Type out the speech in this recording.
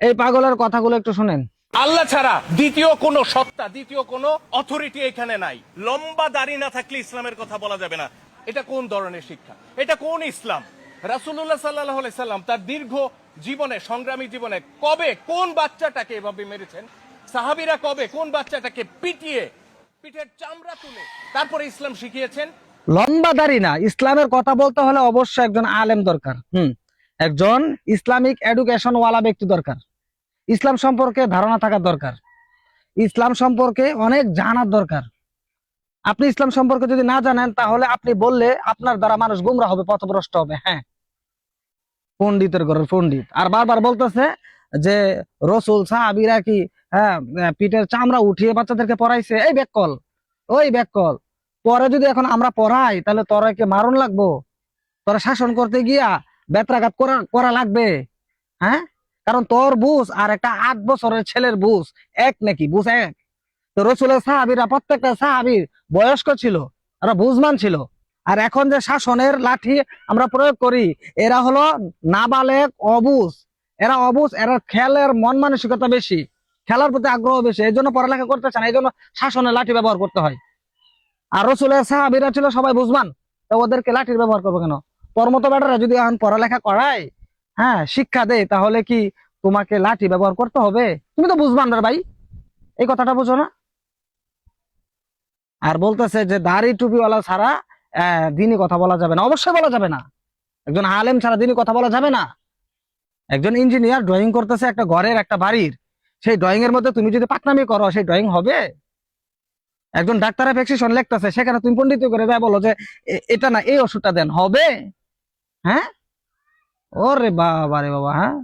এই পাগলের কথাগুলো একটু শুনেন। আল্লাহ ছাড়া দ্বিতীয় কোনো সত্তা, দ্বিতীয় কোনো অথরিটি এখানে নাই। লম্বা দাড়ি না থাকলে ইসলামের কথা বলা যাবে না। এটা কোন ধরনের শিক্ষা? এটা কোন ইসলাম? রাসূলুল্লাহ সাল্লাল্লাহু আলাইহি সাল্লাম তার দীর্ঘ জীবনে, সংগ্রামী জীবনে কবে কোন বাচ্চাটাকে এভাবে মেরেছেন? সাহাবীরা কবে কোন বাচ্চাটাকে পিটিয়ে পিঠের চামড়া তুলে তারপরে ইসলাম শিখিয়েছেন? লম্বা দাড়ি না, ইসলামের কথা বলতে হলে অবশ্যই একজন আলেম দরকার। একজন ইসলামিক এডুকেশন ওয়ালা ব্যক্তি দরকার। ইসলাম সম্পর্কে ধারণা থাকার দরকার। ইসলাম সম্পর্কে অনেক জানার দরকার। আপনি ইসলাম সম্পর্কে যদি না জানেন তাহলে আপনি বললে আপনার দ্বারা মানুষ গুমরা হবে, পথভ্রষ্ট হবে। হ্যাঁ, পণ্ডিতের ঘরের পণ্ডিত আর বারবার বলতেছে যে রসুল সাহাবীরা কি হ্যাঁ পিঠের চামড়া উঠিয়ে বাচ্চাদেরকে পড়াইছে। এই ব্যাককল, ওই ব্যাককল। পরে যদি এখন আমরা পড়াই তাহলে তোরাকে মারণ লাগবো, তোরা শাসন করতে গিয়া বেত্রাঘাত করা করা লাগবে। হ্যাঁ, কারণ তোর বুঝ আর একটা 8 বছরের ছেলের বুঝ এক নাকি? বুঝ এক? তো রসুলের সাহাবীরা প্রত্যেকটা সাহাবীর বয়স্ক ছিল, ওরা বুঝমান ছিল। আর এখন যে শাসনের লাঠি আমরা প্রয়োগ করি, এরা হলো নাবালেগ, অবুঝ। এরা অবুঝ, এরা খেলের মন মানসিকতা বেশি, খেলার প্রতি আগ্রহ বেশি, এই জন্য পড়ালেখা করতে চায় না, এই জন্য শাসনের লাঠি ব্যবহার করতে হয়। আর রসুলের সাহাবীরা ছিল সবাই বুঝমান, তো ওদেরকে লাঠির ব্যবহার করবো কেন? তোর মতো বেটারা যদি এখন পড়ালেখা করায়, হ্যাঁ শিক্ষা দেয়, তাহলে কি তোমাকে লাঠি ব্যবহার করতে হবে? তুমি তো বুঝবান রে ভাই, এই কথাটা বুঝো না? আর বলতেছে যে দাড়ি টুপিওয়ালা ছাড়া দিনই কথা বলা যাবে না। অবশ্যই বলা যাবে না, একজন আলেম ছাড়া দিনই কথা বলা যাবে না। একজন ইঞ্জিনিয়ার ড্রয়িং করতেছে একটা ঘরের, একটা বাড়ির, সেই ড্রয়িং এর মধ্যে তুমি যদি পাকনামি করো, সেই ড্রয়িং হবে? একজন ডাক্তারের প্রেসক্রিপশন লিখতেছে, সেখানে তুমি পণ্ডিত করে দেয় বলো যে এটা না, এই ওষুধটা দেন, হবে? হ্যাঁ, ওরে বাবা রে বাবা। হ্যাঁ,